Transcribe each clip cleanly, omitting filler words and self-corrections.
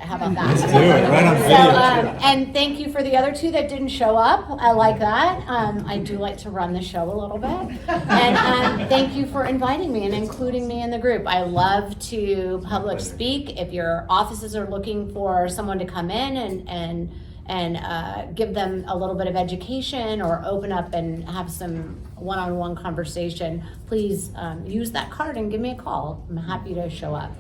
How about that? Let's do it, right on video. And thank you for the other two that didn't show up. I like that. I do like to run the show a little bit. And thank you for inviting me and including me in the group. I love to public speak. If your offices are looking for someone to come in and give them a little bit of education or open up and have some one-on-one conversation, please use that card and give me a call. I'm happy to show up.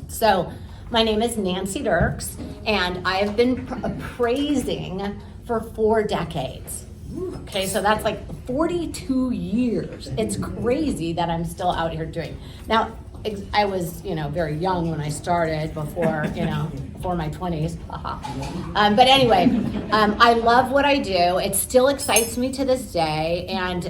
So my name is Nancy Dierx, and I have been appraising for 4 decades. Okay, so that's like 42 years. It's crazy that I'm still out here doing. Now, I was, very young when I started before my 20s. But anyway, I love what I do. It still excites me to this day. And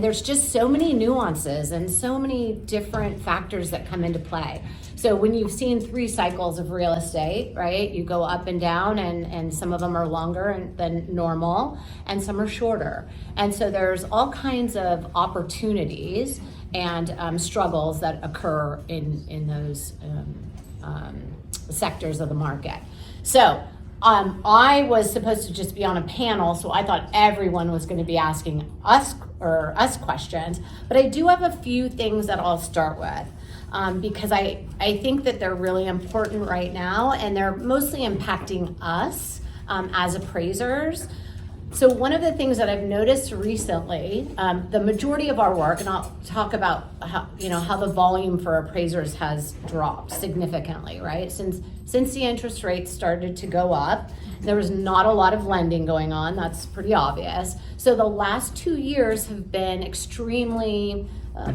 there's just so many nuances and so many different factors that come into play. So when you've seen 3 cycles of real estate, right, you go up and down, and some of them are longer than normal and some are shorter. And so there's all kinds of opportunities and struggles that occur in those sectors of the market. So I was supposed to just be on a panel, so I thought everyone was going to be asking us questions, but I do have a few things that I'll start with. Because I think that they're really important right now, and they're mostly impacting us as appraisers. So one of the things that I've noticed recently, the majority of our work, and I'll talk about how the volume for appraisers has dropped significantly, right? Since the interest rates started to go up, there was not a lot of lending going on. That's pretty obvious. So the last 2 years have been extremely,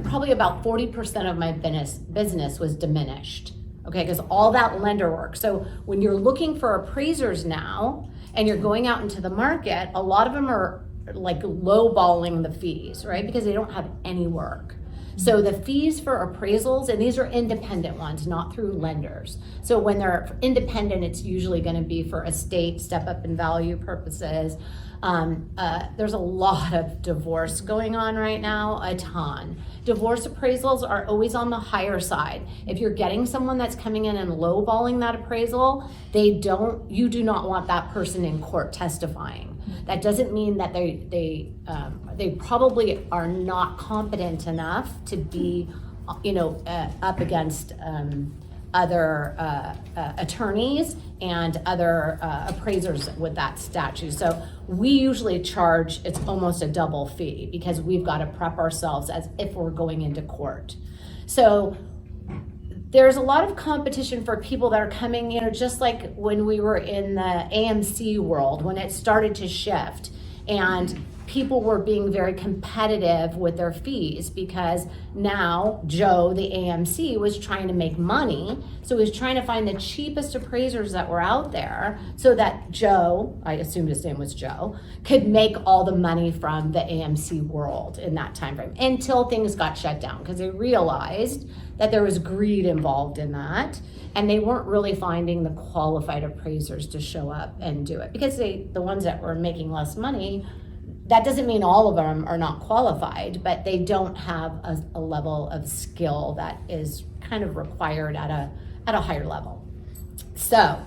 probably about 40% of my business was diminished. Okay, because all that lender work. So when you're looking for appraisers now, and you're going out into the market, a lot of them are like lowballing the fees, right? Because they don't have any work. So the fees for appraisals, and these are independent ones, not through lenders. So when they're independent, it's usually going to be for estate step up in value purposes. There's a lot of divorce going on right now, a ton. Divorce appraisals are always on the higher side. If you're getting someone that's coming in and lowballing that appraisal, you do not want that person in court testifying. That doesn't mean that they probably are not competent enough to be, up against other attorneys and other appraisers with that statute. So we usually charge, it's almost a double fee because we've got to prep ourselves as if we're going into court. So there's a lot of competition for people that are coming, just like when we were in the AMC world, when it started to shift and people were being very competitive with their fees because now Joe, the AMC, was trying to make money. So he was trying to find the cheapest appraisers that were out there so that Joe, I assumed his name was Joe, could make all the money from the AMC world in that time frame until things got shut down because they realized that there was greed involved in that. And they weren't really finding the qualified appraisers to show up and do it because the ones that were making less money, that doesn't mean all of them are not qualified, but they don't have a level of skill that is kind of required at a higher level. So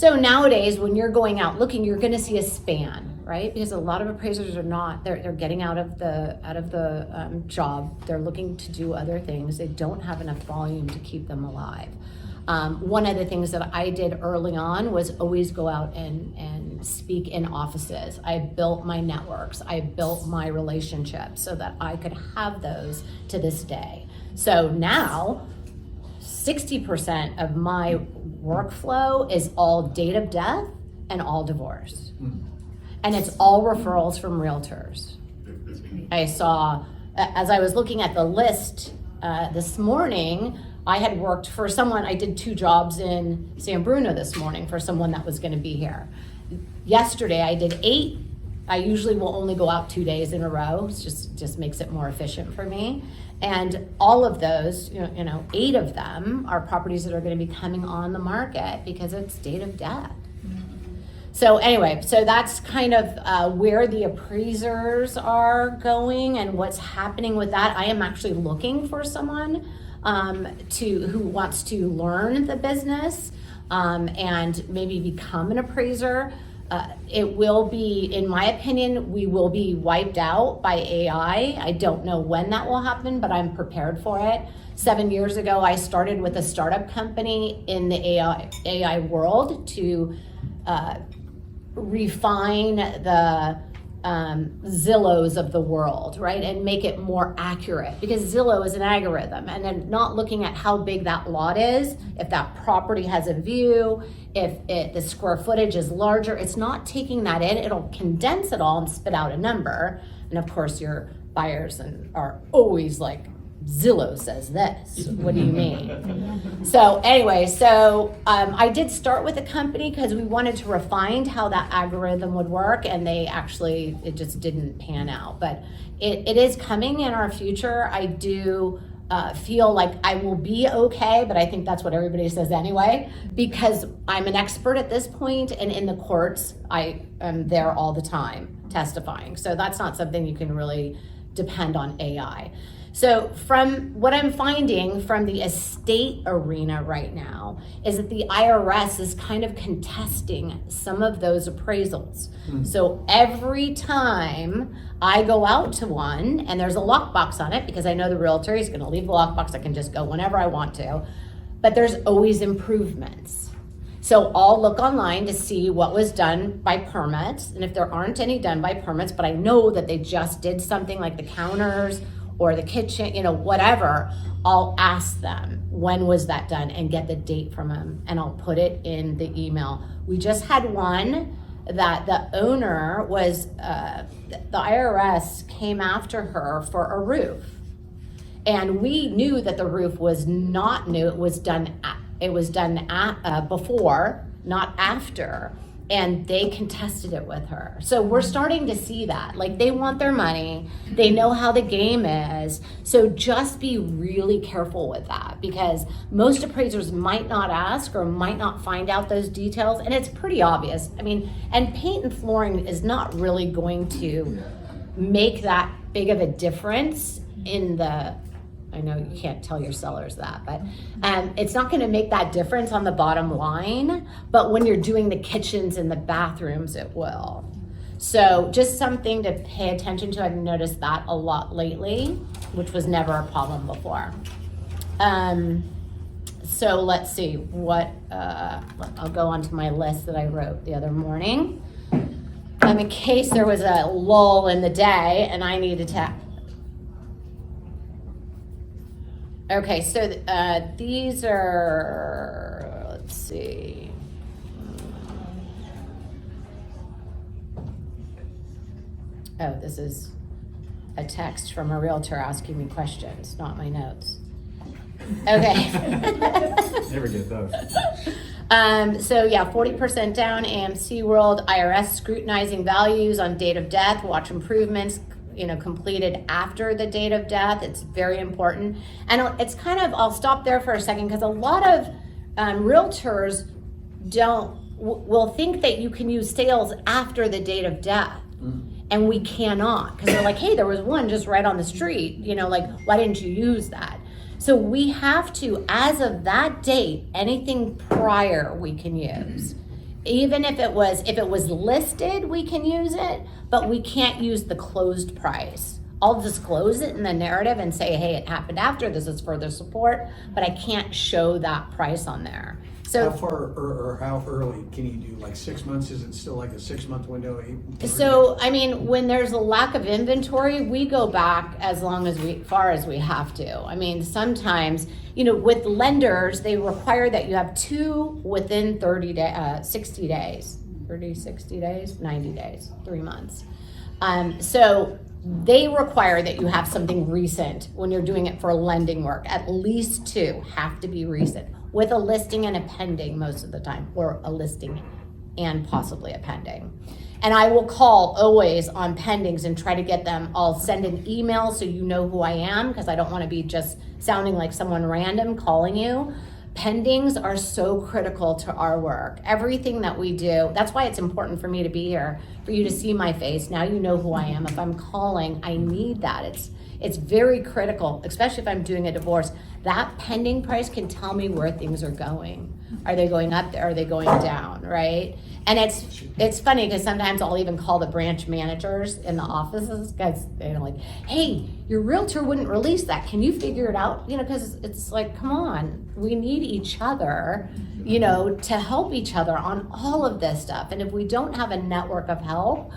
nowadays, when you're going out looking, you're going to see a span, right? Because a lot of appraisers are not. They're getting out of the job. They're looking to do other things. They don't have enough volume to keep them alive. One of the things that I did early on was always go out and speak in offices. I built my networks. I built my relationships so that I could have those to this day. So now 60% of my workflow is all date of death and all divorce. And it's all referrals from realtors. I saw, as I was looking at the list this morning, I had worked for someone, I did 2 jobs in San Bruno this morning for someone that was gonna be here. Yesterday I did 8. I usually will only go out 2 days in a row. It just makes it more efficient for me. And all of those, 8 of them are properties that are gonna be coming on the market because it's date of death. So anyway, so that's kind of where the appraisers are going and what's happening with that. I am actually looking for someone who wants to learn the business and maybe become an appraiser. It will be, in my opinion, we will be wiped out by AI. I don't know when that will happen, but I'm prepared for it. 7 years ago, I started with a startup company in the AI world to refine the Zillows of the world, right? And make it more accurate, because Zillow is an algorithm, and then not looking at how big that lot is, if that property has a view, if the square footage is larger, it's not taking that in. It'll condense it all and spit out a number. And of course your buyers are always like, Zillow says this. What do you mean? So anyway, I did start with a company because we wanted to refine how that algorithm would work, and it just didn't pan out. But it is coming in our future. I do feel like I will be okay, but I think that's what everybody says anyway, because I'm an expert at this point, and in the courts, I am there all the time testifying. So that's not something you can really depend on AI. So from what I'm finding from the estate arena right now is that the IRS is kind of contesting some of those appraisals. So every time I go out to one and there's a lockbox on it, because I know the realtor is going to leave the lockbox, I can just go whenever I want to, but there's always improvements. So I'll look online to see what was done by permits, and if there aren't any done by permits, but I know that they just did something like the counters or the kitchen, whatever, I'll ask them, when was that done, and get the date from them, and I'll put it in the email. We just had one that the owner was, the IRS came after her for a roof. And we knew that the roof was not new, it was done before, not after. And they contested it with her. So we're starting to see that. Like, they want their money. They know how the game is. So just be really careful with that, because most appraisers might not ask or might not find out those details. And it's pretty obvious. I mean, and paint and flooring is not really going to make that big of a difference in the, I know you can't tell your sellers that, but it's not going to make that difference on the bottom line. But when you're doing the kitchens and the bathrooms, it will. So just something to pay attention to. I've noticed that a lot lately, which was never a problem before. So let's see what, I'll go on to my list that I wrote the other morning. In case there was a lull in the day and I needed to. Okay, so these are, let's see. Oh, this is a text from a realtor asking me questions, not my notes. Okay. Never get those. So yeah, 40% down, AMC World, IRS scrutinizing values on date of death, watch improvements, completed after the date of death. It's very important. And it's kind of, I'll stop there for a second, because a lot of realtors will think that you can use sales after the date of death. And we cannot, because they're like, hey, there was one just right on the street, why didn't you use that? So we have to, as of that date, anything prior we can use. Even if it was listed, we can use it, but we can't use the closed price. I'll disclose it in the narrative and say, hey, it happened after, this is further support, but I can't show that price on there. So how far or how early can you do, like 6 months? Is it still like a 6-month window? So, I mean, when there's a lack of inventory, we go back as far as we have to. I mean, sometimes, with lenders, they require that you have 2 within 60 days, 60 days, 90 days, 3 months. So they require that you have something recent when you're doing it for lending work. At least 2 have to be recent, with a listing and a pending most of the time, or a listing and possibly a pending. And I will call always on pendings and try to get them. I'll send an email so you know who I am, because I don't want to be just sounding like someone random calling you. Pendings are so critical to our work. Everything that we do, that's why it's important for me to be here, for you to see my face. Now you know who I am. If I'm calling, I need that. It's very critical, especially if I'm doing a divorce. that pending price can tell me where things are going. Are they going up? Are they going down, right? And it's funny because sometimes I'll even call the branch managers in the offices because they're like, hey, your realtor wouldn't release that. Can you figure it out? Because it's like, come on, we need each other, to help each other on all of this stuff. And if we don't have a network of help,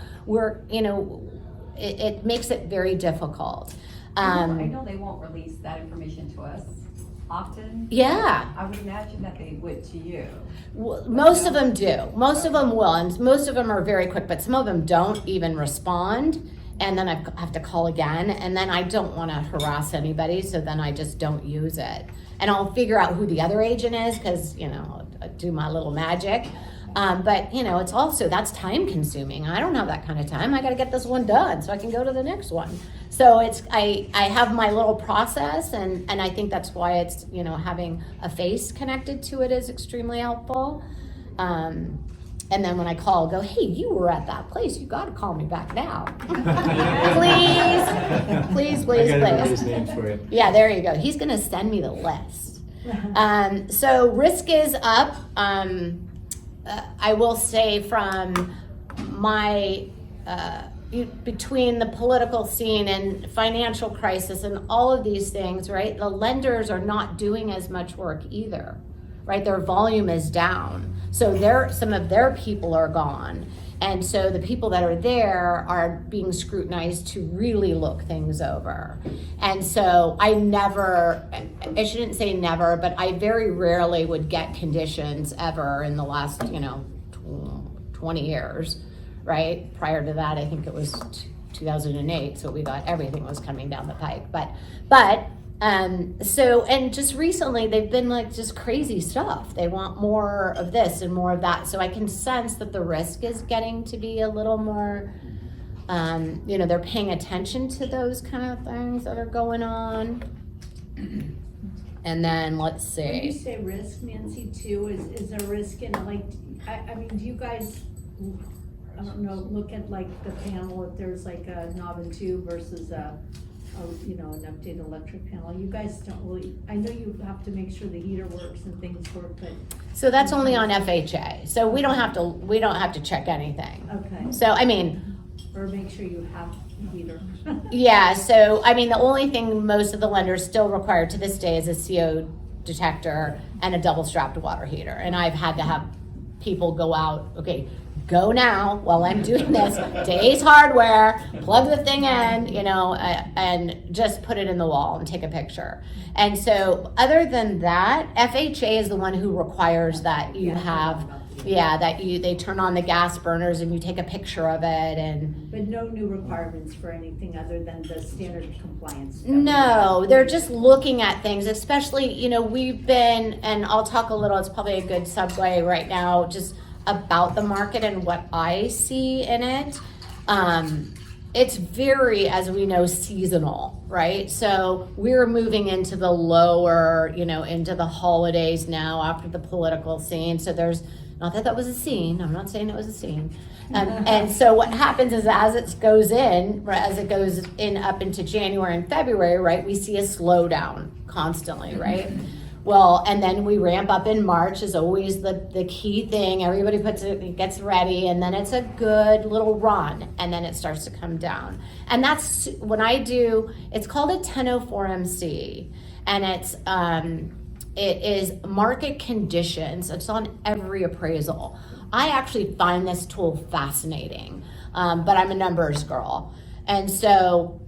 it makes it very difficult. I know they won't release that information to us often. Yeah. I would imagine that they would to you. Well, most of them do. Most of them will, and most of them are very quick, but some of them don't even respond. And then I have to call again, and then I don't want to harass anybody, so then I just don't use it. And I'll figure out who the other agent is because, I do my little magic. But it's also, that's time consuming. I don't have that kind of time. I got to get this one done so I can go to the next one. So I have my little process, and I think that's why it's, having a face connected to it is extremely helpful. And then when I call, go, hey, you were at that place. You got to call me back now. Please. I got everybody's names for you. Yeah, there you go. He's going to send me the list. So risk is up. I will say from my, between the political scene and financial crisis and all of these things, right? The lenders are not doing as much work either, right? Their volume is down. So some of their people are gone. And so the people that are there are being scrutinized to really look things over. And so I shouldn't say never, but I very rarely would get conditions ever in the last, 20 years, right? Prior to that, I think it was 2008. So we got, everything was coming down the pike. And just recently they've been like just crazy stuff. They want more of this and more of that. So I can sense that the risk is getting to be a little more, they're paying attention to those kind of things that are going on. And then let's see. When you say risk, Nancy, too, is there risk in do you guys, I don't know, look at like the panel, if there's like a knob and tube versus an updated electric panel? You guys don't really, I know you have to make sure the heater works and things work, but. So that's only on FHA. So we don't have to check anything. Okay. So, or make sure you have a heater. yeah, so, the only thing most of the lenders still require to this day is a CO detector and a double strapped water heater. And I've had to have people go out, okay, go now while I'm doing this, to Ace Hardware, plug the thing in, and just put it in the wall and take a picture. And so other than that, FHA is the one who requires that you have, they turn on the gas burners and you take a picture of it But no new requirements for anything other than the standard compliance stuff? No, they're just looking at things, especially, we've been, and I'll talk a little, it's probably a good segue right now, just about the market and what I see in it. It's very, as we know, seasonal, right? So we're moving into the lower, into the holidays now after the political scene. So there's, not that was a scene, I'm not saying it was a scene. And so what happens is as it goes in up into January and February, right, we see a slowdown constantly, right? Well, and then we ramp up in March is always the key thing. Everybody gets ready, and then it's a good little run, and then it starts to come down. And that's when I do, it's called a 1004 MC, and it is market conditions. It's on every appraisal. I actually find this tool fascinating, but I'm a numbers girl. And so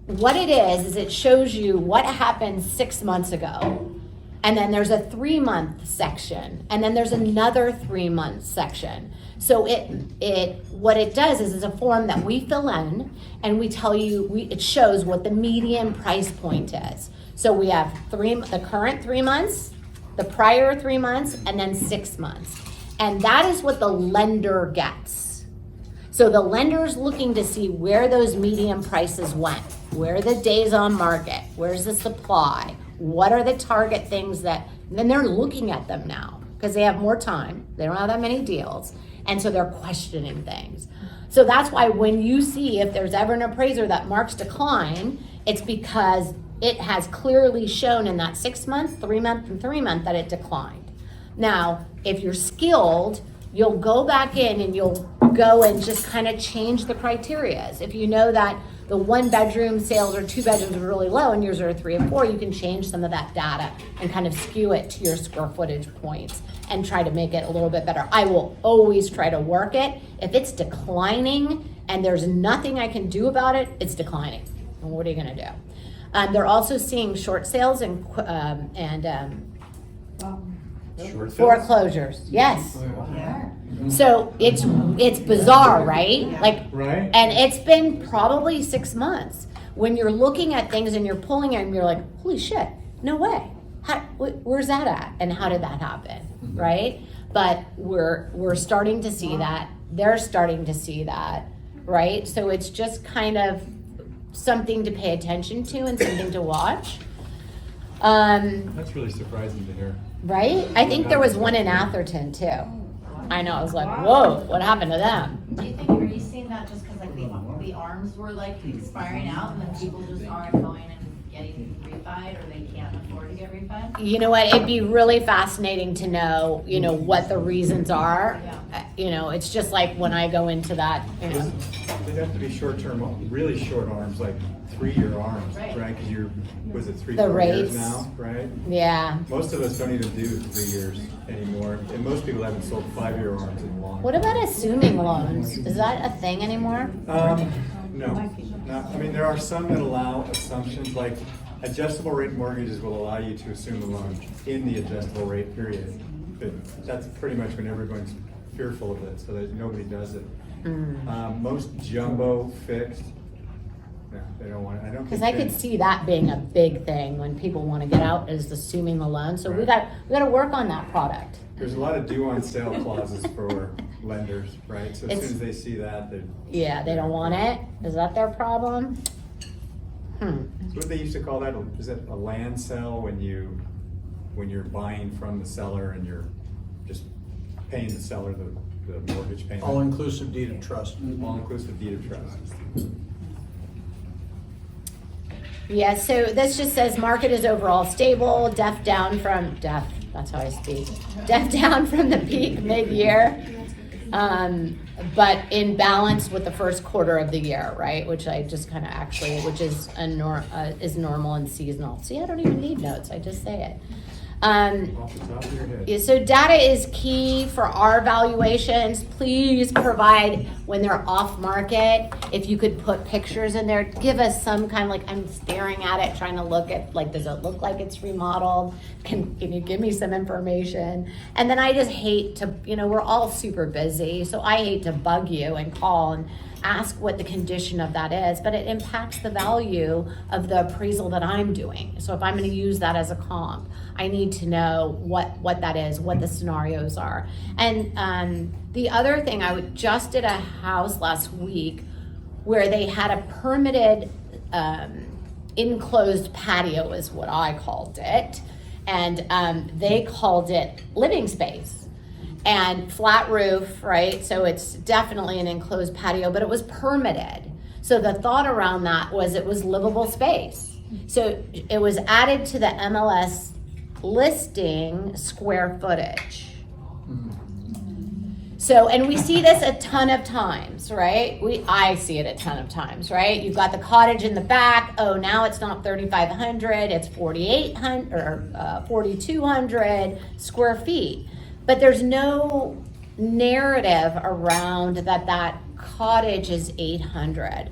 what it is it shows you what happened 6 months ago. And then there's a 3-month section, and then there's another 3-month section. So what it does is it's a form that we fill in, and we tell you, it shows what the median price point is. So we have the current 3 months, the prior 3 months, and then 6 months. And that is what the lender gets. So the lender is looking to see where those median prices went, where are the days on market, where's the supply, what are the target things then they're looking at them now because they have more time. They don't have that many deals. And so they're questioning things. So that's why when you see if there's ever an appraiser that marks decline, it's because it has clearly shown in that 6 month, 3 month, and 3 month that it declined. Now, if you're skilled, you'll go back in and you'll go and just kind of change the criterias. If you know that the 1 bedroom sales or 2 bedrooms are really low and yours are 3 and 4, you can change some of that data and kind of skew it to your square footage points and try to make it a little bit better. I will always try to work it. If it's declining and there's nothing I can do about it, it's declining. And what are you gonna do? They're also seeing short sales and Short sales? foreclosures. Yes. Yeah. So it's bizarre, right? Like, Right. and it's been probably 6 months. When you're looking at things and you're pulling it and you're like, holy shit, no way. Where's that at? And how did that happen? Right? But we're starting to see that. They're starting to see that, right? So it's just kind of something to pay attention to and something to watch. That's really surprising to hear. Right? I think there was one in Atherton too. I know, I was like, whoa, what happened to them? Do you think, are you seeing that just because like the arms were like expiring out and then people just aren't going and getting refied or they can't afford to get refied? You know what, it'd be really fascinating to know, you know, what the reasons are. You know, it's just like when I go into that, you know. They'd have to be short-term, really short arms, like 3-year arms, Right. right? Because you're, was it 3, The 4 years rates. now, right? Yeah. Most of us don't even do 3 years anymore, and most people haven't sold 5-year arms in a long. What about assuming loans? Is that a thing anymore? No, not, I mean, there are some that allow assumptions, like adjustable rate mortgages will allow you to assume the loan in the adjustable rate period. But that's pretty much when everyone's fearful of it, so that nobody does it. Most jumbo fixed, no, they don't want it. I don't. Because think I could they- see that being a big thing when people want to get out, is assuming the loan. So we got to work on that product. There's a lot of due on sale clauses for lenders, right? So as It's- soon as they see that, they. Yeah, they don't want it. Is that their problem? So what they used to call that, is it a land sale when you're buying from the seller and you're just paying the seller the mortgage payment? All-inclusive deed of trust. All-inclusive deed of trust. Yeah, so this just says market is overall stable, down from that's how I speak. Down from the peak mid-year. But in balance with the first quarter of the year, right? Which I just kind of which is is normal and seasonal. See, I don't even need notes, I just say it. Off the top of your head. Yeah, so data is key for our valuations. Please provide when they're off market. If you could put pictures in there, give us some kind of like, I'm staring at it, trying to look at, like, does it look like it's remodeled? Can you give me some information? And then I just hate to, we're all super busy, so I hate to bug you and call and ask what the condition of that is, but it impacts the value of the appraisal that I'm doing. So if I'm going to use that as a comp, I need to know what that is, what the scenarios are. And the other thing, I just did a house last week where they had a permitted enclosed patio is what I called it, and they called it living space. And flat roof, right? So it's definitely an enclosed patio, but it was permitted. So the thought around that was it was livable space. So it was added to the MLS listing square footage. So, and we see this a ton of times, right? I see it a ton of times, right? You've got the cottage in the back. Oh, now it's not 3,500, it's 4,800 or 4,200 square feet. But there's no narrative around that cottage is 800.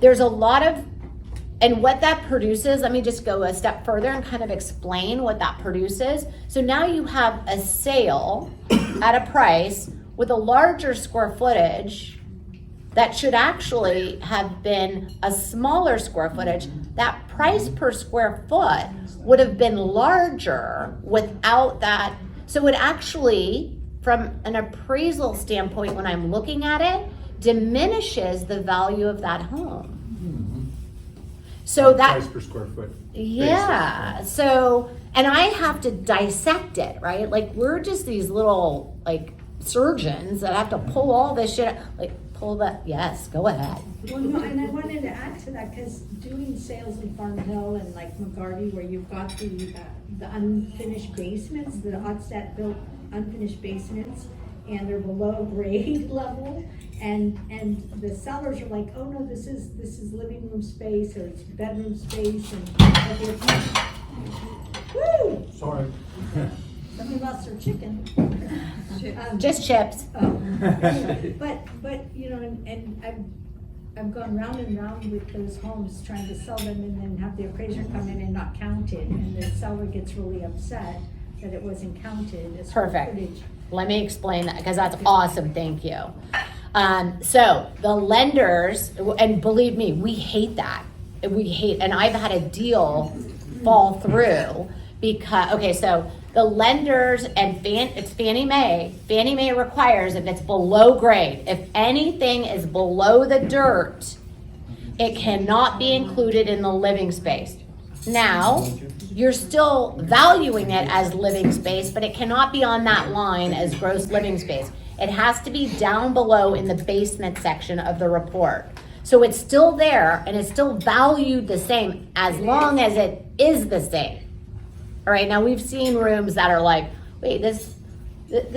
There's a lot of, and what that produces, let me just go a step further and kind of explain what that produces. So now you have a sale at a price with a larger square footage that should actually have been a smaller square footage. That price per square foot would have been larger without that. So it actually, from an appraisal standpoint, when I'm looking at it, diminishes the value of that home. So that Price per square foot. yeah. basis. So, and I have to dissect it, right? Like, we're just these little like surgeons that have to pull all this shit, like pull that, yes, go ahead. Well, no, and I wanted to add to that, cause doing sales in Farm Hill and like McGarty, where you've got the unfinished basements, the Oddstat built unfinished basements, and they're below grade level, and the sellers are like, oh no, this is living room space, or it's bedroom space, and woo! Sorry. Somebody lost their chicken. Just chips. But, you know, and I've gone round and round with those homes trying to sell them, and then have the appraiser come in and not count it, and the seller gets really upset that it wasn't counted as Perfect. footage. Let me explain that, because that's awesome, thank you. So the lenders, and believe me, we hate that. And I've had a deal fall through because, okay, so the lenders and it's Fannie Mae. Fannie Mae requires if it's below grade, if anything is below the dirt, it cannot be included in the living space. Now, you're still valuing it as living space, but it cannot be on that line as gross living space. It has to be down below in the basement section of the report. So it's still there and it's still valued the same as long as it is the same. All right, now we've seen rooms that are like, wait, this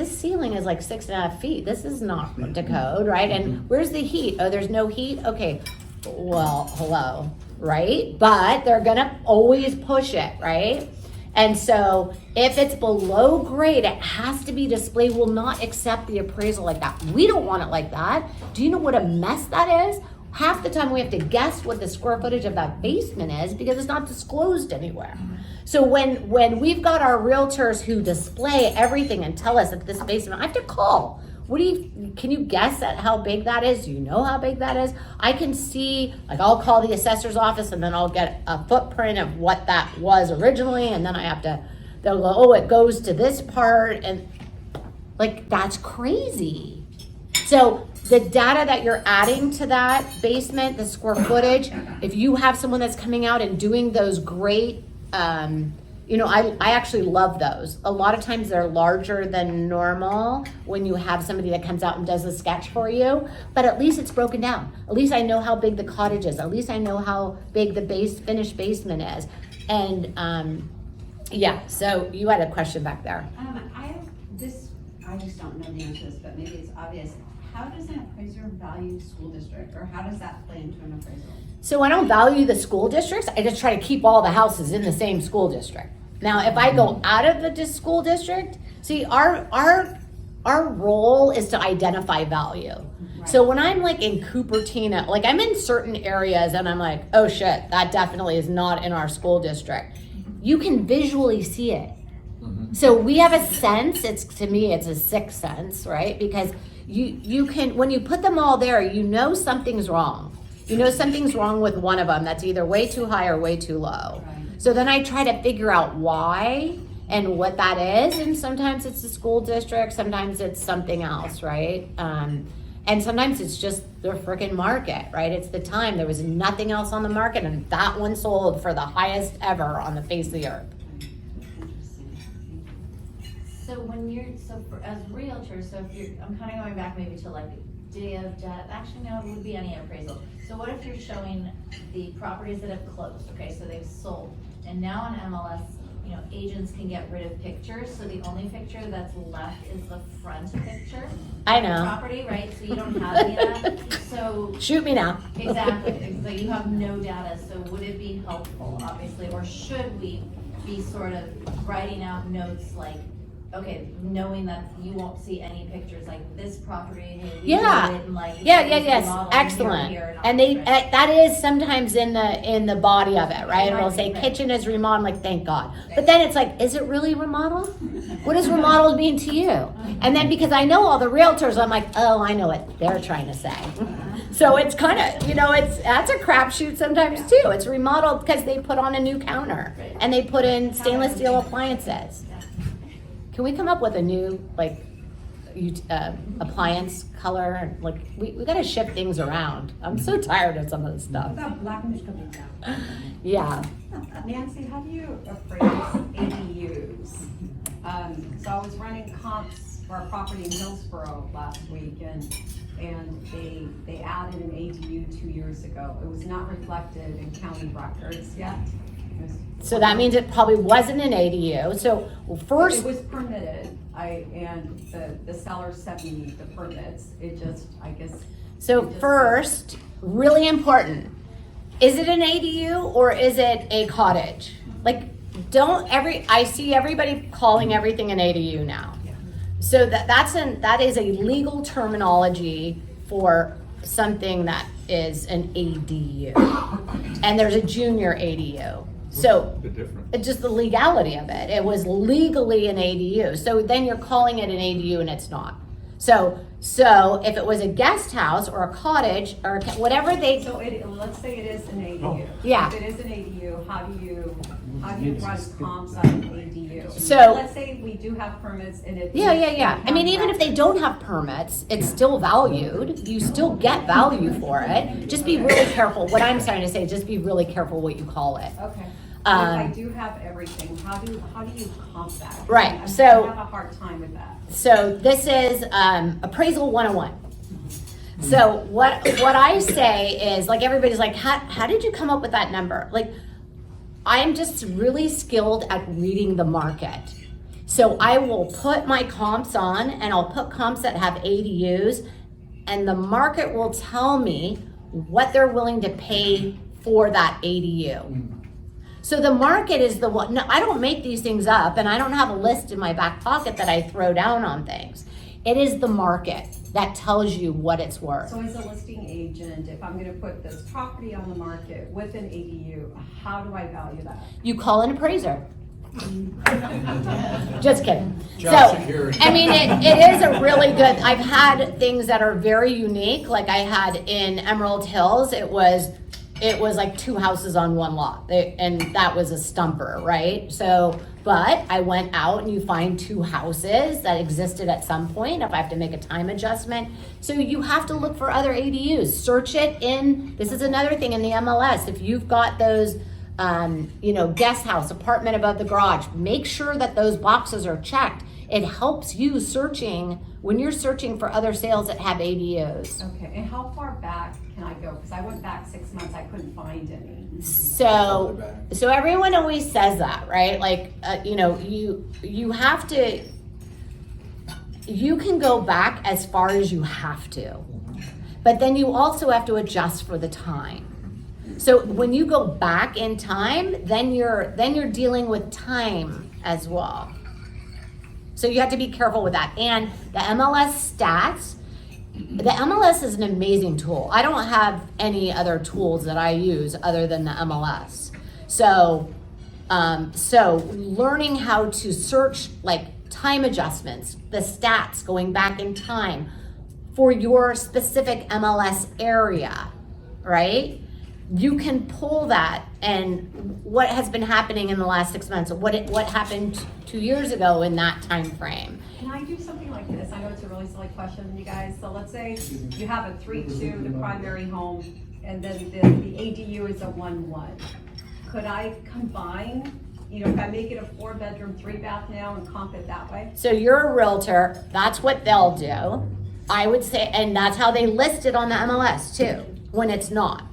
ceiling is like 6.5 feet. This is not to code, right? And where's the heat? Oh, there's no heat? Okay, well, hello, right? But they're gonna always push it, right? And so if it's below grade, it has to be displayed. Will not accept the appraisal like that. We don't want it like that. Do you know what a mess that is? Half the time we have to guess what the square footage of that basement is because it's not disclosed anywhere. So when we've got our realtors who display everything and tell us that this basement, I have to call. Can you guess at how big that is? Do you know how big that is? I can see, like I'll call the assessor's office and then I'll get a footprint of what that was originally, and then they'll go, oh, it goes to this part, and like, that's crazy. So the data that you're adding to that basement, the square footage, if you have someone that's coming out and doing those great, I actually love those. A lot of times they're larger than normal when you have somebody that comes out and does a sketch for you, but at least it's broken down. At least I know how big the cottage is. At least I know how big the finished basement is. And so you had a question back there. I just don't know the answer to this, but maybe it's obvious. How does an appraiser value school district, or how does that play into an appraisal? So I don't value the school districts. I just try to keep all the houses in the same school district. Now, if I go out of the school district, see, our role is to identify value. Right. So when I'm like in Cupertino, like I'm in certain areas and I'm like, oh shit, that definitely is not in our school district. You can visually see it. So we have a sense, to me, it's a sixth sense, right? Because you can, when you put them all there, you know something's wrong. You know something's wrong with one of them that's either way too high or way too low. Right. So then I try to figure out why and what that is. And sometimes it's the school district, sometimes it's something else, right? And sometimes it's just the freaking market, right? It's the time. There was nothing else on the market and that one sold for the highest ever on the face of the earth. So as realtors, I'm kind of going back maybe to like day of death, actually no, it would be any appraisal. So what if you're showing the properties that have closed, okay, so they've sold, and now on MLS, agents can get rid of pictures, so the only picture that's left is the front picture. I of the know. Property, right, so you don't have any of that, so. Shoot me now. Exactly, so you have no data, so would it be helpful, obviously, or should we be sort of writing out notes like, okay, knowing that you won't see any pictures like this property, hey, we did it, and like yes, model excellent. here, And that is sometimes in the body of it, right? It'll say kitchen is remodeled, like thank God. But then it's like, is it really remodeled? What does remodeled mean to you? And then because I know all the realtors, I'm like, oh, I know what they're trying to say. So it's kind of, that's a crapshoot sometimes too. It's remodeled because they put on a new counter and they put in stainless steel appliances. Can we come up with a new appliance color? Like we gotta shift things around. I'm so tired of some of this stuff. About blackness coming down. Yeah. Nancy, how do you appraise ADUs? So I was running comps for our property in Hillsborough last week, and they added an ADU 2 years ago. It was not reflected in county records yet. So that means it probably wasn't an ADU. So first, It was permitted, and the seller sent me the permits, it just, I guess. so it just- first, really important, is it an ADU or is it a cottage? Like, I see everybody calling everything an ADU now. So that is a legal terminology for something that is an ADU. And there's a junior ADU. So The difference. it's just the legality of it. It was legally an ADU. So then you're calling it an ADU and it's not. So if it was a guest house or a cottage or whatever So let's say it is an ADU. Yeah. If it is an ADU, how do you run comps on an ADU? So- Let's say we do have permits and it. Yeah. I mean, even if they don't have permits, it's still valued. You still get value for it. Just be really careful. What I'm trying to say, just be really careful what you call it. Okay. If I do have everything, how do you comp that? Right, I so- have a hard time with that. So this is appraisal 101. So what I say is, like, everybody's like, how did you come up with that number? Like, I'm just really skilled at reading the market. So I will put my comps on and I'll put comps that have ADUs, and the market will tell me what they're willing to pay for that ADU. So the market is the one. No, I don't make these things up, and I don't have a list in my back pocket that I throw down on things. It is the market that tells you what it's worth. So as a listing agent, if I'm gonna put this property on the market with an ADU, how do I value that? You call an appraiser. Just kidding. Job So, security. I mean, it is a really good, I've had things that are very unique. Like I had in Emerald Hills, it was like 2 houses on 1 lot, and that was a stumper, right? So, but I went out and you find 2 houses that existed at some point if I have to make a time adjustment. So you have to look for other ADUs. Search it in, this is another thing in the MLS. If you've got those, guest house, apartment above the garage, make sure that those boxes are checked. It helps you when you're searching for other sales that have ADUs. Okay, and how far back can I go? Because I went back 6 months, I couldn't find any. So everyone always says that, right? Like, you have to, you can go back as far as you have to, but then you also have to adjust for the time. So when you go back in time, then you're dealing with time as well. So you have to be careful with that. And the MLS stats, the MLS is an amazing tool. I don't have any other tools that I use other than the MLS. So learning how to search like time adjustments, the stats going back in time for your specific MLS area, right? You can pull that and what has been happening in the last 6 months, what happened 2 years ago in that time frame. Can I do something like this? I know it's a really silly question, you guys. So let's say you have a 3-2, the primary home, and then the ADU is a 1-1. Could I combine, if I make it a 4-bedroom, 3-bath now and comp it that way? So you're a realtor, that's what they'll do. I would say, and that's how they list it on the MLS too, when it's not.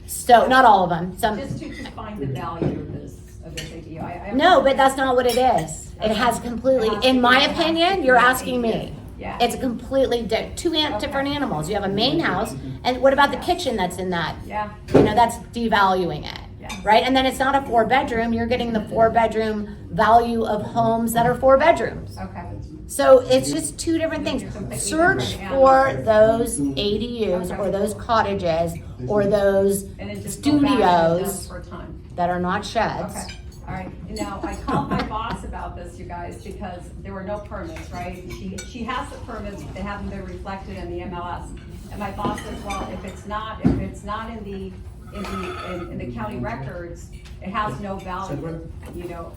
So not all of them, some. Just to find the value of this ADU. I No, but that's not what it is. It has completely, in my opinion, you're asking me. Yeah. It's completely two different animals. You have a main house, and what about the kitchen that's in that? Yeah. That's devaluing it, Yeah. right? And then it's not a 4-bedroom, you're getting the 4-bedroom value of homes that are 4 bedrooms. Okay. So it's just 2 different things. Search for those ADUs or those cottages or those And then just go back and adjust studios for time. that are not sheds. Okay, all right. Now, I called my boss about this, you guys, because there were no permits, right? She has the permits, but they haven't been reflected in the MLS. And my boss says, well, if it's not in the county records, it has no value.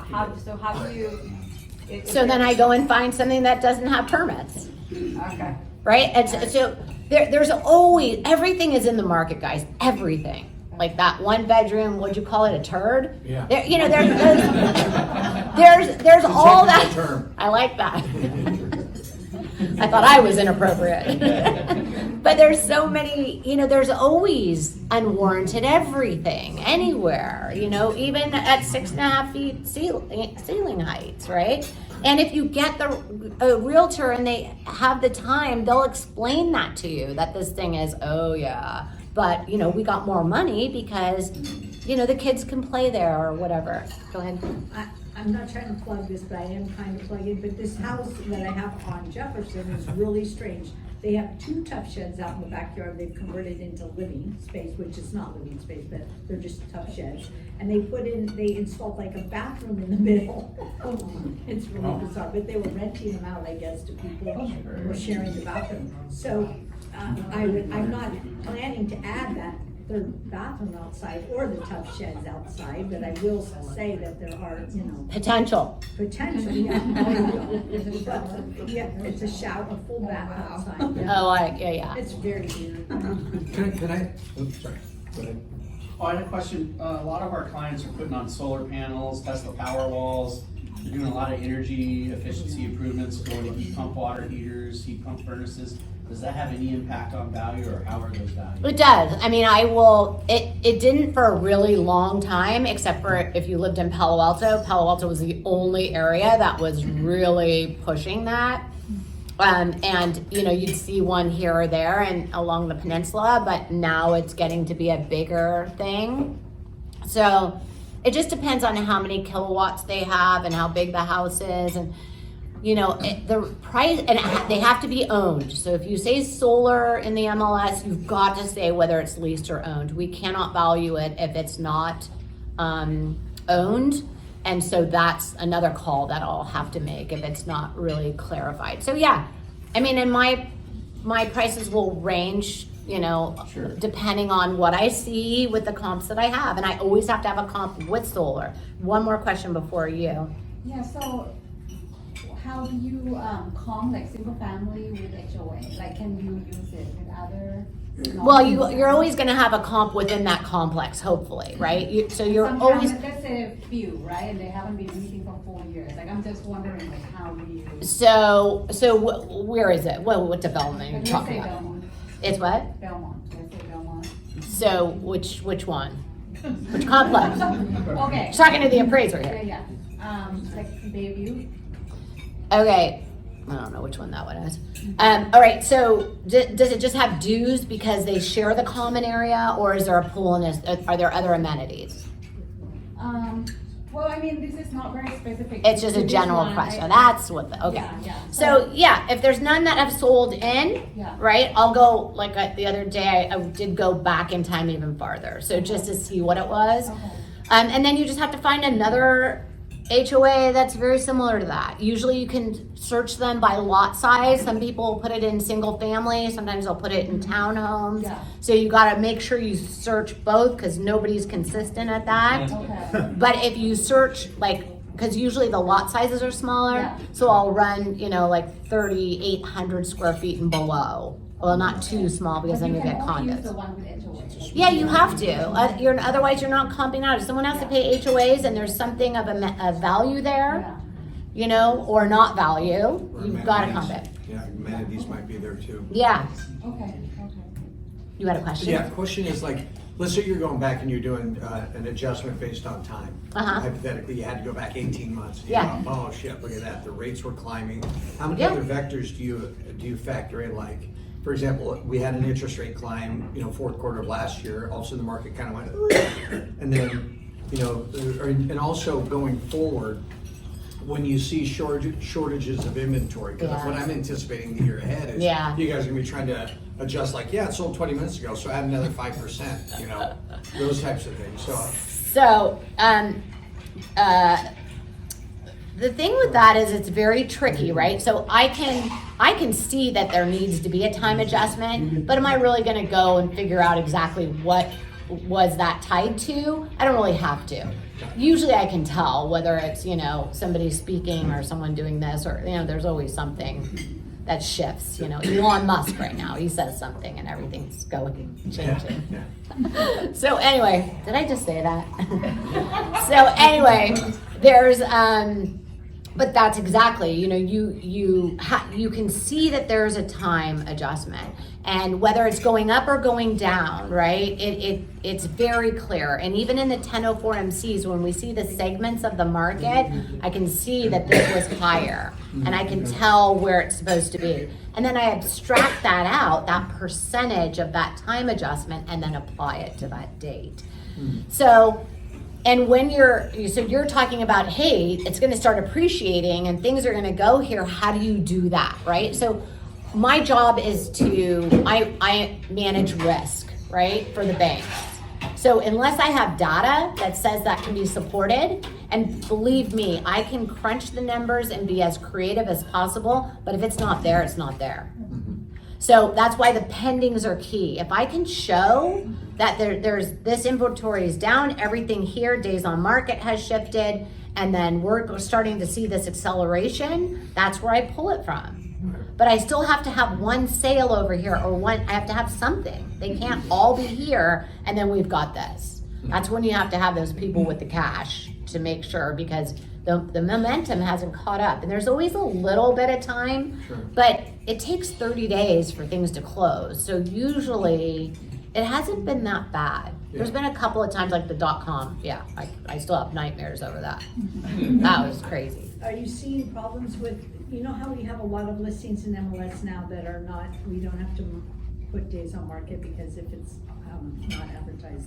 How do you? So then I go and find something that doesn't have permits, Okay. right? And so there's always, everything is in the market, guys, everything. Like that 1-bedroom, what'd you call it, a turd? Yeah. There's all that. Executive term. I like that. I thought I was inappropriate. But there's so many, there's always unwarranted everything, anywhere, even at 6.5 feet ceiling heights, right? And if you get a realtor and they have the time, they'll explain that to you, that this thing is, oh yeah, but we got more money because, the kids can play there or whatever. Go ahead. I'm not trying to plug this, but I am kind of plugging, but this house that I have on Jefferson is really strange. They have 2 tough sheds out in the backyard they've converted into living space, which is not living space, but they're just tough sheds. And they installed like a bathroom in the middle. It's really bizarre, but they were renting them out, I guess, to people who were sharing the bathroom. So, I'm not planning to add that third bathroom outside or the tough sheds outside, but I will say that there are, Potential. yeah. Yeah, it's a shower, a full bath outside. Oh, yeah. It's very weird. Can I, oops, sorry, go ahead. Oh, I had a question. A lot of our clients are putting on solar panels, Tesla power walls. They're doing a lot of energy efficiency improvements, going to heat pump water heaters, heat pump furnaces. Does that have any impact on value, or how are those valued? It does. I mean, it didn't for a really long time, except for if you lived in Palo Alto. Palo Alto was the only area that was really pushing that. And you'd see one here or there and along the peninsula, but now it's getting to be a bigger thing. So it just depends on how many kilowatts they have and how big the house is, and the price, and they have to be owned. So if you say solar in the MLS, you've got to say whether it's leased or owned. We cannot value it if it's not owned. And so that's another call that I'll have to make if it's not really clarified. So yeah, I mean, and my prices will range, Sure. depending on what I see with the comps that I have. And I always have to have a comp with solar. One more question before you. Yeah, so how do you comp like single family with HOA? Like, can you use it with other? Well, you're always going to have a comp within that complex, hopefully, right? You're always. Let's say a few, right? And they haven't been meeting for 4 years. Like, I'm just wondering, like, how do you? So where is it? What development are you Let's talking say about? Belmont. It's what? Belmont. Let's say Belmont. So which one? Which complex? Okay. She's talking to the appraiser here. Yeah. Like Bayview. Okay, I don't know which one that one is. All right, so does it just have dues because they share the common area, or is there a pool and are there other amenities? Well, I mean, this is not very specific. It's just to a this general one. question. That's what okay. Yeah. So yeah, if there's none that have sold in, Yeah. right, I'll go, like the other day, I did go back in time even farther. So just to see what it was. Okay. And then you just have to find another HOA that's very similar to that. Usually you can search them by lot size. Some people put it in single family, sometimes they'll put it in townhomes. Yeah. So you gotta make sure you search both because nobody's consistent at that. Okay. But if you search because usually the lot sizes are smaller, Yeah. so I'll run, like 3,800 square feet and below. Well, not too small because then you get can only use condos. the one with HOA. Yeah, you have to. Otherwise, you're not comping out. If someone has to pay HOAs and there's something of a value there, or not value, Or you've got to comp amenities. it. Yeah, amenities might be there too. Yeah. Okay. You had a question? Yeah, question is like, let's say you're going back and you're doing an adjustment based on time. Uh-huh. Hypothetically, you had to go back 18 months. And Yeah. you go, oh shit, look at that, the rates were climbing. How many Yeah. other vectors do you factor in? Like, for example, we had an interest rate climb, fourth quarter of last year. Also, the market kind of went, and then, and also going forward, when you see shortages of inventory, because Yeah. what I'm anticipating the year ahead is Yeah. you guys are gonna be trying to adjust, like, yeah, it sold 20 minutes ago, so add another 5%, those types of things. So, the thing with that is it's very tricky, right? So I can see that there needs to be a time adjustment, but am I really gonna go and figure out exactly what was that tied to? I don't really have to. Usually I can tell whether it's, somebody speaking or someone doing this, or, there's always something that shifts, Elon Musk right now, he says something and everything's changing. Yeah. So anyway, did I just say that? So anyway, there's But that's exactly, you can see that there's a time adjustment, and whether it's going up or going down, right? It's very clear. And even in the 1004 MCs, when we see the segments of the market, I can see that this was higher, and I can tell where it's supposed to be. And then I abstract that out, that percentage of that time adjustment, and then apply it to that date. So, and when you're talking about, hey, it's gonna start appreciating and things are gonna go here, how do you do that, right? So my job is I manage risk, right, for the banks. So unless I have data that says that can be supported, and believe me, I can crunch the numbers and be as creative as possible, but if it's not there, it's not there. So that's why the pendings are key. If I can show that there's this inventory is down, everything here, days on market has shifted, and then we're starting to see this acceleration, that's where I pull it from. But I still have to have one sale over here, or I have to have something. They can't all be here and then we've got this. That's when you have to have those people with the cash to make sure, because the momentum hasn't caught up. And there's always a little bit of time, but it takes 30 days for things to close. So usually it hasn't been that bad. There's been a couple of times like the .com. Yeah, I still have nightmares over that. That was crazy. Are you seeing problems with, how we have a lot of listings in MLS now that are not, we don't have to put days on market because if it's not advertised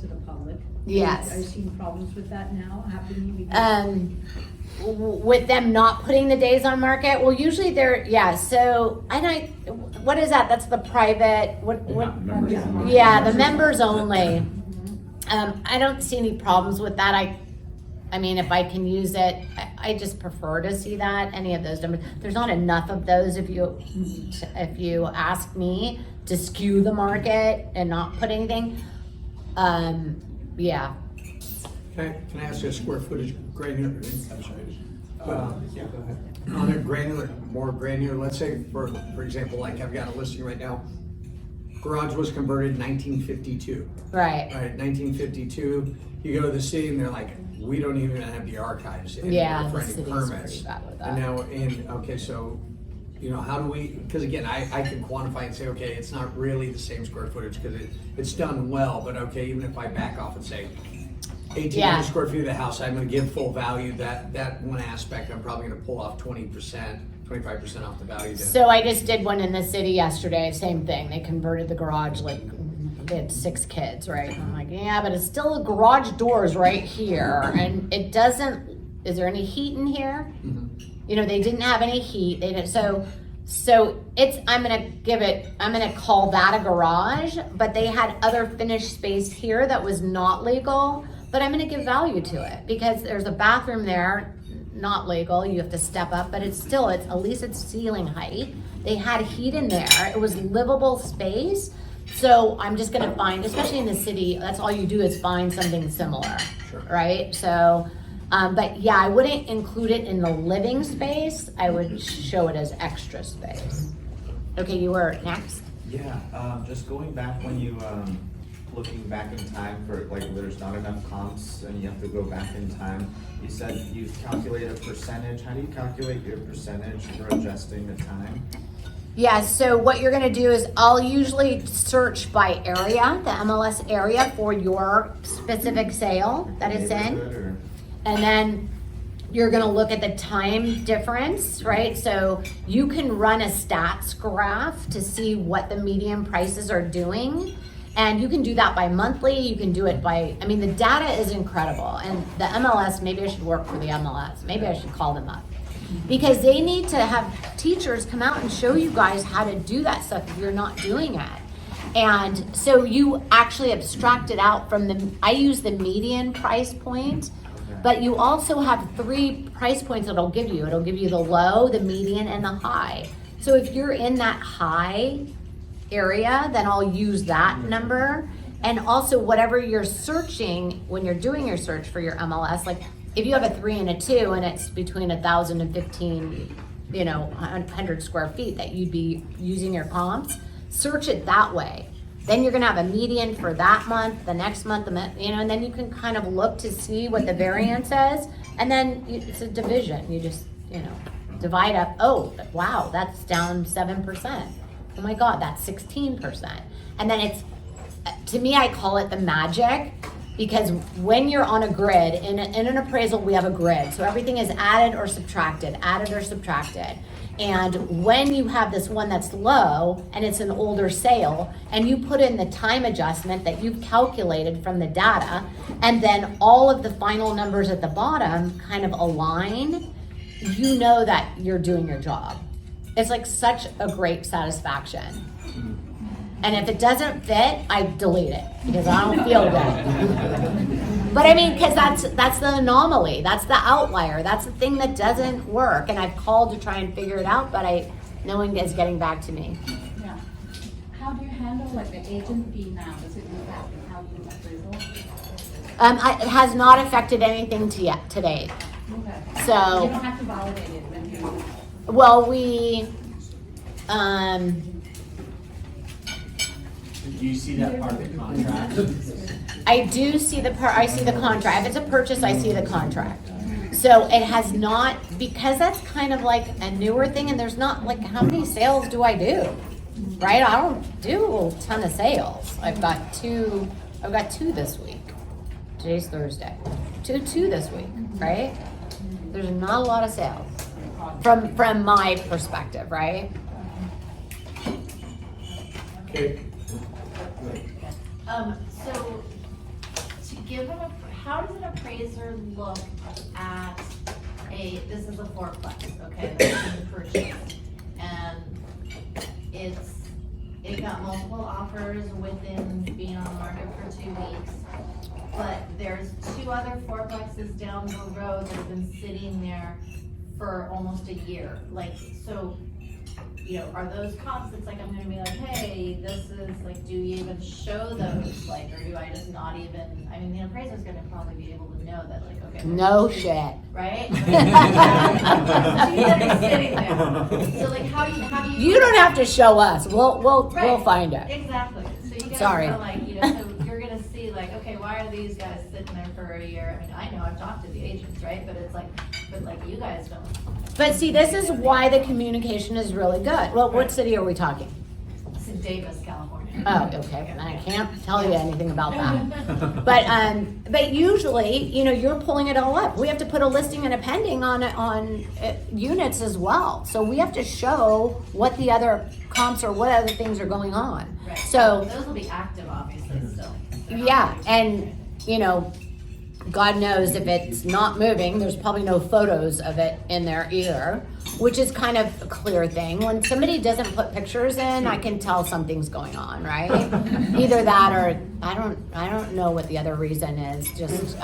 to the public? Yes. Are you seeing problems with that now happening? With them not putting the days on market, well, usually so what is that? That's the private, the members only. I don't see any problems with that. I mean, if I can use it, I just prefer to see that, any of those numbers. There's not enough of those, if you ask me, to skew the market and not put anything. Yeah. Can I ask you a square footage granular? I'm sorry. Yeah, go ahead. On a more granular, let's say for example, like I've got a listing right now, garage was converted in 1952. Right. All right, 1952, you go to the city and they're like, we don't even have the archives anymore for the any city's permits. pretty bad with that. And now, okay, so, how do we, because again, I can quantify and say, okay, it's not really the same square footage because it's done well, but okay, even if I back off and say 1,800 square feet of the house, I'm gonna give full value, that one aspect, I'm probably gonna pull off 20%, 25% off the value. So I just did one in the city yesterday, same thing. They converted the garage, they had 6 kids, right? And I'm like, yeah, but it's still a garage doors right here. And it doesn't, is there any heat in here? They didn't have any heat. They didn't, so I'm gonna call that a garage, but they had other finished space here that was not legal, but I'm gonna give value to it because there's a bathroom there, not legal, you have to step up, but it's at least it's ceiling height. They had heat in there, it was livable space. So I'm just gonna find, especially in the city, that's all you do is find something similar, right? So, but yeah, I wouldn't include it in the living space. I would show it as extra space. Okay, you were next. Yeah, just going back when you, looking back in time for there's not enough comps and you have to go back in time. You said you calculate a percentage. How do you calculate your percentage for adjusting the time? Yeah, so what you're gonna do is I'll usually search by area, the MLS area for your specific sale that it's in. And then you're gonna look at the time difference, right? So you can run a stats graph to see what the median prices are doing. And you can do that by monthly, you can do it the data is incredible. And the MLS, maybe I should work for the MLS. Maybe I should call them up. Because they need to have teachers come out and show you guys how to do that stuff if you're not doing it. And so you actually abstract it out from I use the median price point, but you also have 3 price points it'll give you. It'll give you the low, the median, and the high. So if you're in that high area, then I'll use that number. And also whatever you're searching, when you're doing your search for your MLS, if you have a 3 and a 2 and it's between 1,000 and 1,500 square feet that you'd be using your comps, search it that way. Then you're gonna have a median for that month, the next month, and then you can kind of look to see what the variance is. And then it's a division, you just, divide up, oh, wow, that's down 7%. Oh my God, that's 16%. And then it's, to me, I call it the magic, because when you're on a grid, in an appraisal, we have a grid. So everything is added or subtracted. And when you have this one that's low and it's an older sale, and you put in the time adjustment that you've calculated from the data, and then all of the final numbers at the bottom kind of align, you know that you're doing your job. It's like such a great satisfaction. And if it doesn't fit, I delete it because I don't feel good. But I mean, because that's the anomaly, that's the outlier, that's the thing that doesn't work. And I've called to try and figure it out, but no one is getting back to me. Yeah. How do you handle like the agent fee now? Does it impact how you do appraisal? It has not affected anything to date. Okay. So, you don't have to validate it when you. well, we, Do you see that part of the contract? I do see I see the contract. If it's a purchase, I see the contract. So it has not, because that's kind of like a newer thing, and there's not, like, how many sales do I do? Right? I don't do a ton of sales. I've got two this week. Today's Thursday. Two this week, right? There's not a lot of sales from my perspective, right? Okay. So to give how does an appraiser look at this is a fourplex, okay, that's been purchased, and it got multiple offers within being on the market for 2 weeks, but there's 2 other fourplexes down the road that have been sitting there for almost a year, like, so, are those comps, it's like, I'm gonna be like, hey, this is, like, do you even show those, like, or do I just not even, I mean, the appraiser's gonna probably be able to know that, like, okay. No shit. Right? She's sitting there. So, like, how do you? You don't have to show us. We'll Right. find it. Exactly. So you guys Sorry. are like, so you're gonna see like, okay, why are these guys sitting there for a year? I mean, I know I've talked to the agents, right? But it's like, you guys don't. But see, this is why the communication is really good. Well, what city are we talking? It's in Davis, California. Oh, okay. I can't tell you anything about that. But usually, you're pulling it all up. We have to put a listing and a pending on units as well. So we have to show what the other comps or what other things are going on. Right. So Those will be active, obviously, still. They're not yeah, gonna be- and God knows if it's not moving, there's probably no photos of it in there either, which is kind of a clear thing. When somebody doesn't put pictures in, I can tell something's going on, right? Either that or I don't know what the other reason is. Just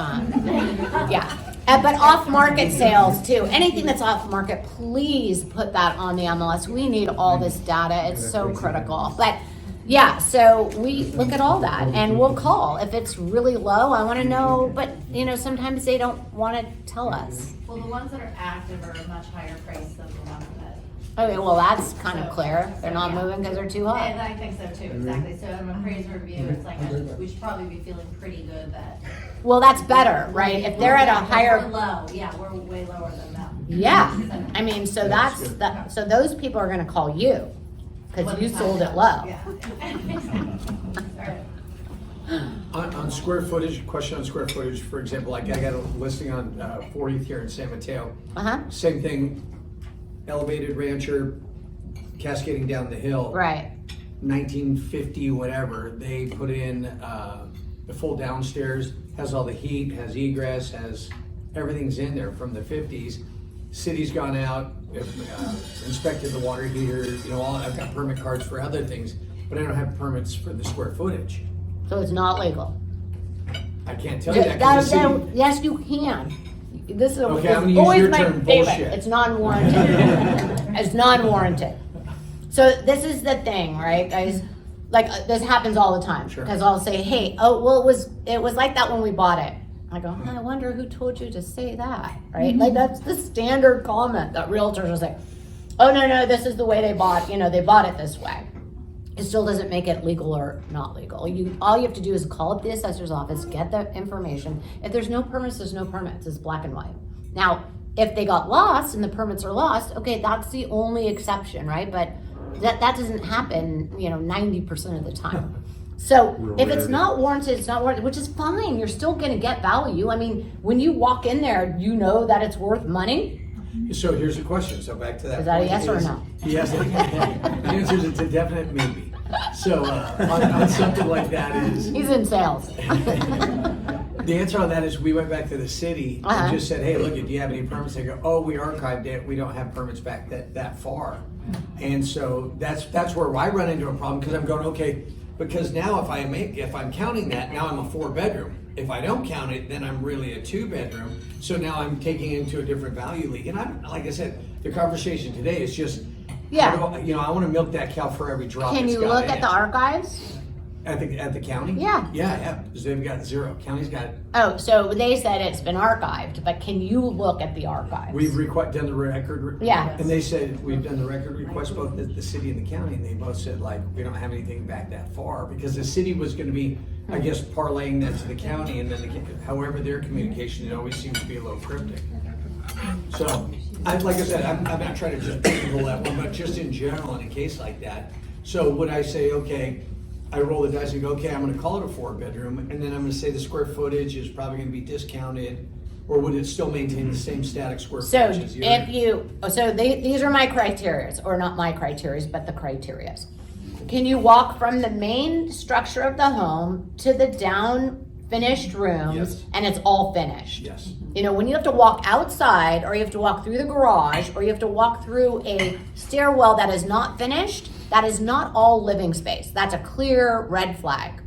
yeah. But off-market sales too. Anything that's off-market, please put that on the MLS. We need all this data. It's so critical. But yeah, so we look at all that and we'll call. If it's really low, I want to know, but sometimes they don't want to tell us. Well, the ones that are active are a much higher price than the ones that. Okay, well, that's kind of clear. They're not moving because they're too And high. I think so too, exactly. So in an appraiser review, it's like, we should probably be feeling pretty good that. Well, that's better, right? If they're at a Yeah, 'cause higher, We're low, yeah, we're way lower than them. yeah. I mean, so so those people are going to call you because you sold it low. Yeah. On square footage, question on square footage, for example, like I got a listing on 40th here in San Mateo. Uh-huh. Same thing, elevated rancher, cascading down the hill. Right. 1950, whatever, they put in the full downstairs, has all the heat, has egress, has everything's in there from the 50s. City's gone out, inspected the water heater, I've got permit cards for other things, but I don't have permits for the square footage. So it's not legal. I can't tell you that 'cause the city. Yes, you can. This is Okay, it's I'm gonna use always your my term, favorite. bullshit. It's non-warranted. It's non-warranted. So this is the thing, right, guys? Like this happens all the time. Sure. Because I'll say, "Hey, oh, well, it was like that when we bought it." I go, I wonder who told you to say that, right? Like that's the standard comment that realtors will say. Oh no, this is the way they bought. They bought it this way. It still doesn't make it legal or not legal. All you have to do is call up the assessor's office, get the information. If there's no permits, there's no permits. It's black and white. Now, if they got lost and the permits are lost, okay, that's the only exception, right? But that doesn't happen, 90% of the time. So if it's not warranted, it's not warranted, which is fine. You're still gonna get value. I mean, when you walk in there, you know that it's worth money. So here's the question, so back to that. Is that a point yes or a no? Yes, the answer is it's a definite maybe. So, on something like that is, He's in sales. the answer on that is we went back to the city Uh-huh. and just said, hey, look, do you have any permits? They go, oh, we archived it, we don't have permits back that far. And so that's where I run into a problem, because I'm going, okay, because now if I'm counting that, now I'm a 4-bedroom. If I don't count it, then I'm really a 2-bedroom. So now I'm taking into a different value league. And I'm, like I said, the conversation today is just, Yeah. I want to milk that cow for every drop. Can it's you got look in at it. the archives? At the county? Yeah. Yeah, because they've got 0. County's got, Oh, so they said it's been archived, but can you look at the archives? we've done the record. Yeah. And they said, we've done the record request, both the city and the county, and they both said, like, we don't have anything back that far, because the city was gonna be, I guess, parlaying that to the county, and then, however, their communication, it always seems to be a little cryptic. So, like I said, I'm not trying to just pigeonhole that one, but just in general, in a case like that. So would I say, okay, I roll the dice and go, okay, I'm gonna call it a 4-bedroom, and then I'm gonna say the square footage is probably gonna be discounted, or would it still maintain the same static square So footage as the other? these are my criterias, or not my criterias, but the criterias. Can you walk from the main structure of the home to the down finished rooms, Yes. and it's all finished? Yes. When you have to walk outside, or you have to walk through the garage, or you have to walk through a stairwell that is not finished, that is not all living space. That's a clear red flag,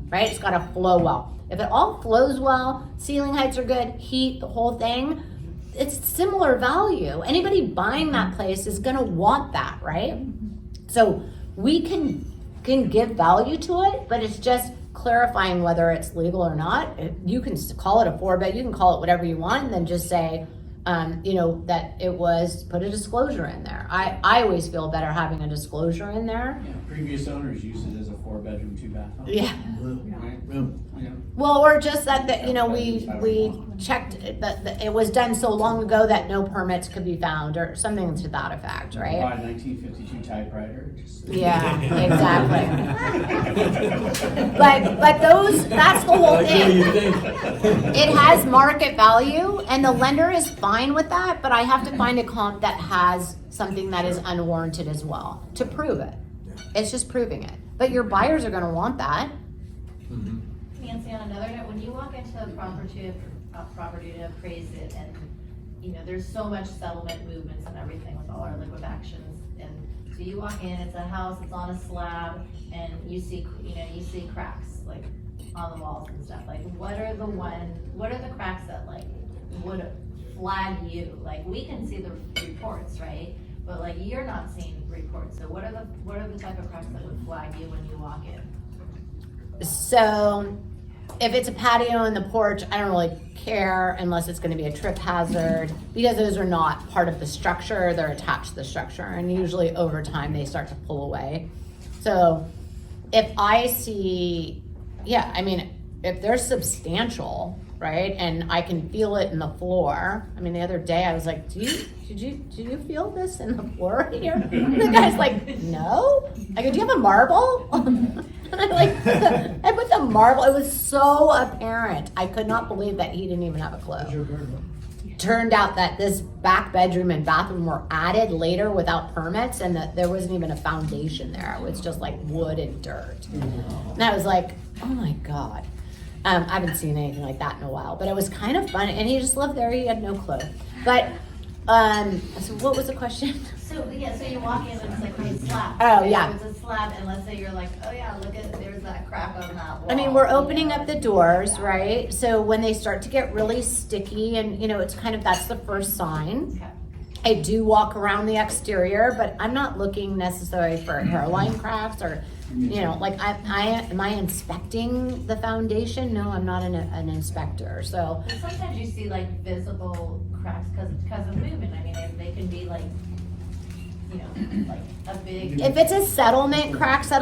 right? It's gotta flow well. If it all flows well, ceiling heights are good, heat, the whole thing, it's similar value. Anybody buying that place is gonna want that, right? So we can give value to it, but it's just clarifying whether it's legal or not. You can call it a 4-bed, you can call it whatever you want, and then just say, that it was, put a disclosure in there. I always feel better having a disclosure in there. Yeah, previous owners used it as a 4-bedroom, 2-bath home. Yeah. Right? Yeah. Well, or just that we checked that it was done so long ago that no permits could be found, or something to that effect, right? Buy a 1952 typewriter. Yeah, exactly. but that's the whole Like, what do you thing. think? It has market value, and the lender is fine with that, but I have to find a comp that has something that is unwarranted as well to prove it. It's just proving it. But your buyers are gonna want that. Nancy, on another note, when you walk into a property to appraise it, and, there's so much settlement movements and everything with all our liquidactions, and so you walk in, it's a house, it's on a slab, and you see cracks, like, on the walls and stuff, like, what are the cracks that, like, would flag you? Like, we can see the reports, right? But, like, you're not seeing reports, so what are the type of cracks that would flag you when you walk in? So if it's a patio and the porch, I don't really care unless it's gonna be a trip hazard, because those are not part of the structure, they're attached to the structure, and usually over time they start to pull away. So if I see, if they're substantial, right, and I can feel it in the floor. I mean, the other day I was like, did you feel this in the floor here? And the guy's like, no. I go, do you have a marble? And I put the marble, it was so apparent. I could not believe that he didn't even have a clue. Turned out that this back bedroom and bathroom were added later without permits, and that there wasn't even a foundation there. It was just like wood and dirt. And I was like, oh my God. I haven't seen anything like that in a while, but it was kind of fun. And he just lived there, he had no clue. But, so what was the question? So you walk in and it's like a slab. Oh, right? yeah. So it's a slab, and let's say you're like, oh yeah, look at, there's that crack on that wall. I mean, we're opening up the doors, right? So when they start to get really sticky and, it's kind of, that's the first sign. Okay. I do walk around the exterior, but I'm not looking necessarily for hairline cracks or, like am I inspecting the foundation? No, I'm not an inspector, so. But sometimes you see like visible cracks because of movement. I mean, they can be like, you know, like a big. If it's a settlement cracks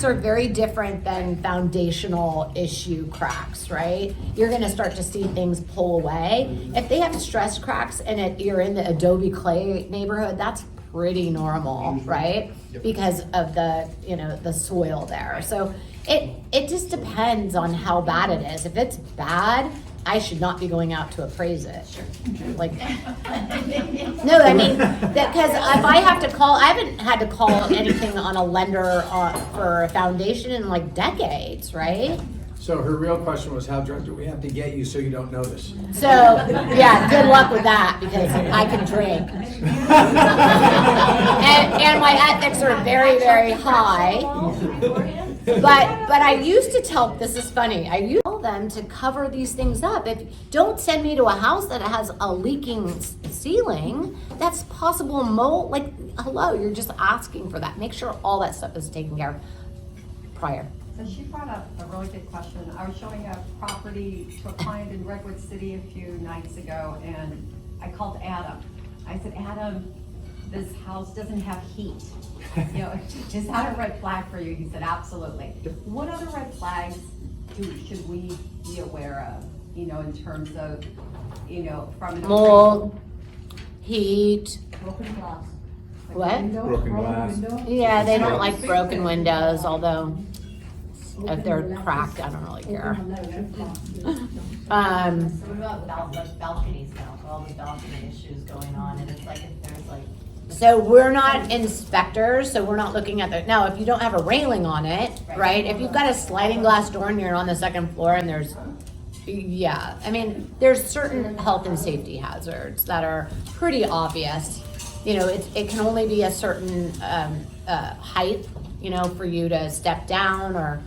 are very different than foundational issue cracks, right? You're gonna start to see things pull away. If they have stress cracks and you're in the Adobe clay neighborhood, that's pretty normal, right? Because of the, you know, the soil there. So it just depends on how bad it is. If it's bad, I should not be going out to appraise it. Sure. Like, no, I mean, because if I have to call, I haven't had to call anything on a lender for a foundation in like decades, right? So her real question was, how drunk do we have to get you so you don't notice? So, yeah, good luck with that because I can drink. and my ethics are very, very high. But I used to tell, this is funny, I used to tell them to cover these things up. Don't send me to a house that has a leaking ceiling. That's possible mold. Like, hello, you're just asking for that. Make sure all that stuff is taken care of prior. So she brought up a really good question. I was showing a property to a client in Redwood City a few nights ago, and I called Adam. I said, Adam, this house doesn't have heat. You know, is that a red flag for you? He said, absolutely. What other red flags should we be aware of, you know, in terms of, you know, from an Mold, heat. Broken glass. What? Broken glass. Yeah, they don't like broken windows, although if they're cracked, I don't really care. So what about balconies now, all the balcony issues going on, and it's like if there's like. So we're not inspectors, so we're not looking at the, now, if you don't have a railing on it, right? If you've got a sliding glass door and you're on the second floor and there's, yeah, I mean, there's certain health and safety hazards that are pretty obvious. You know, it can only be a certain height, you know, for you to step down or,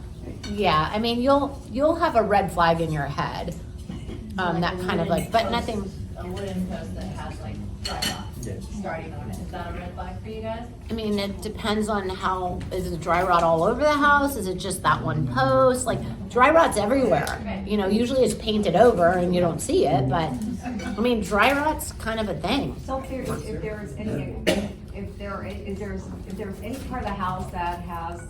yeah, I mean, you'll have a red flag in your head. That kind of like, but nothing. A wooden post that has like dry rot starting on it, is that a red flag for you guys? I mean, it depends on how, is it dry rot all over the house? Is it just that one post? Like, dry rot's everywhere. You know, usually it's painted over and you don't see it, but, I mean, dry rot's kind of a thing. So if there's any part of the house that has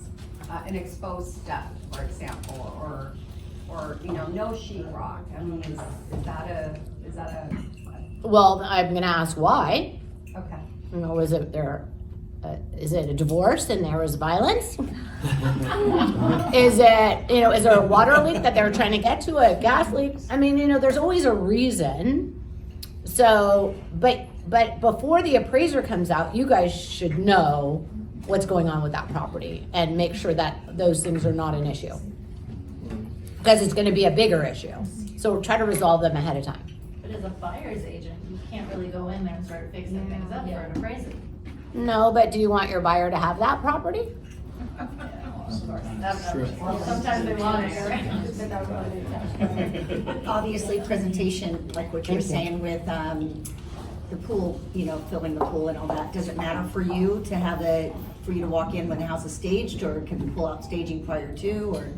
an exposed step, for example, or you know, no sheetrock, I mean, is that a Well, I'm gonna ask why. okay? You know, is it a divorce and there was violence? Is it, you know, is there a water leak that they're trying to get to, a gas leak? I mean, you know, there's always a reason. So, but before the appraiser comes out, you guys should know what's going on with that property and make sure that those things are not an issue. Because it's gonna be a bigger issue. So try to resolve them ahead of time. But as a buyer's agent, you can't really go in there and start fixing things up for an appraiser. No, but do you want your buyer to have that property? Well, sometimes they want it, Obviously, presentation, like what you're saying with the pool, you know, filling the pool and all that, does it matter for you to have for you to walk in when the house is staged, or can you pull out staging prior to, or?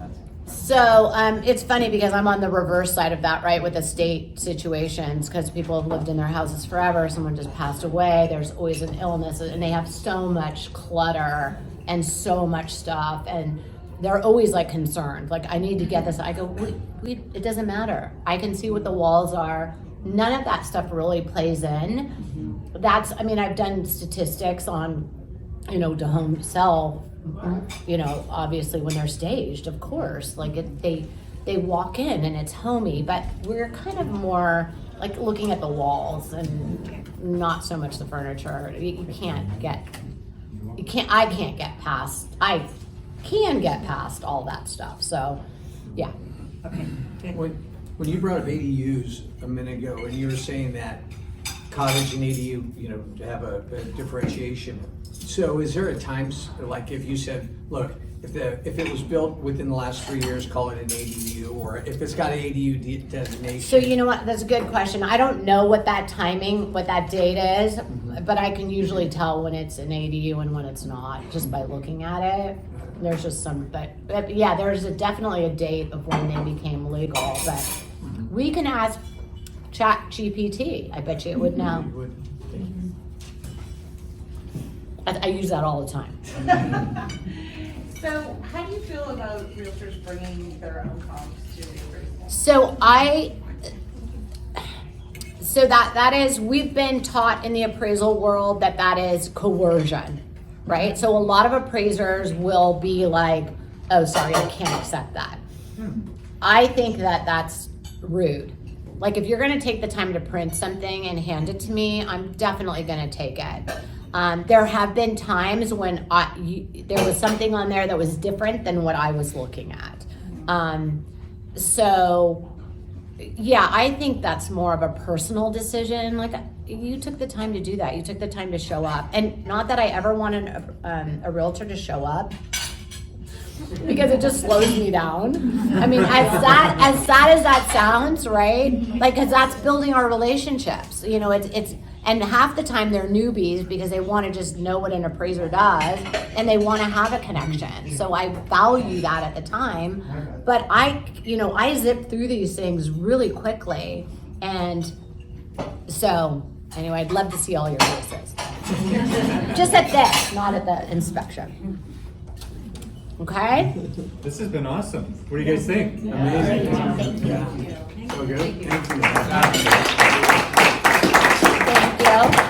So it's funny because I'm on the reverse side of that, right, with estate situations, because people have lived in their houses forever, someone just passed away, there's always an illness, and they have so much clutter and so much stuff, and they're always like concerned, like, I need to get this. I go, it doesn't matter. I can see what the walls are. None of that stuff really plays in. I mean, I've done statistics on, you know, to home sell, you know, obviously when they're staged, of course, like they walk in and it's homey, but we're kind of more like looking at the walls and not so much the furniture. I can get past all that stuff. So, yeah. Okay, good. When you brought up ADUs a minute ago, and you were saying that cottage and ADU, you know, to have a differentiation. So is there a times, like if you said, look, if it was built within the last 3 years, call it an ADU, or if it's got an ADU designation? So you know what, that's a good question. I don't know what that date is, but I can usually tell when it's an ADU and when it's not, just by looking at it. There's just but yeah, there's definitely a date of when they became legal, but we can ask ChatGPT. I bet you it would know. I use that all the time. So how do you feel about realtors bringing their own comps to the appraisal? So that is, we've been taught in the appraisal world that is coercion, right? So a lot of appraisers will be like, oh, sorry, I can't accept that. I think that's rude. Like, if you're gonna take the time to print something and hand it to me, I'm definitely gonna take it. There have been times when there was something on there that was different than what I was looking at. So, yeah, I think that's more of a personal decision. Like, you took the time to do that. You took the time to show up. And not that I ever wanted a realtor to show up, because it just slows me down. I mean, as sad as that sounds, right? Like, cause that's building our relationships. You know, it's and half the time they're newbies because they want to just know what an appraiser does and they want to have a connection. So I value that at the time, but I zip through these things really quickly. And so anyway, I'd love to see all your faces. Just at this, not at the inspection. Okay? This has been awesome. What do you guys think? Amazing. Thank you. Yeah. So good. Thank you. Thank you.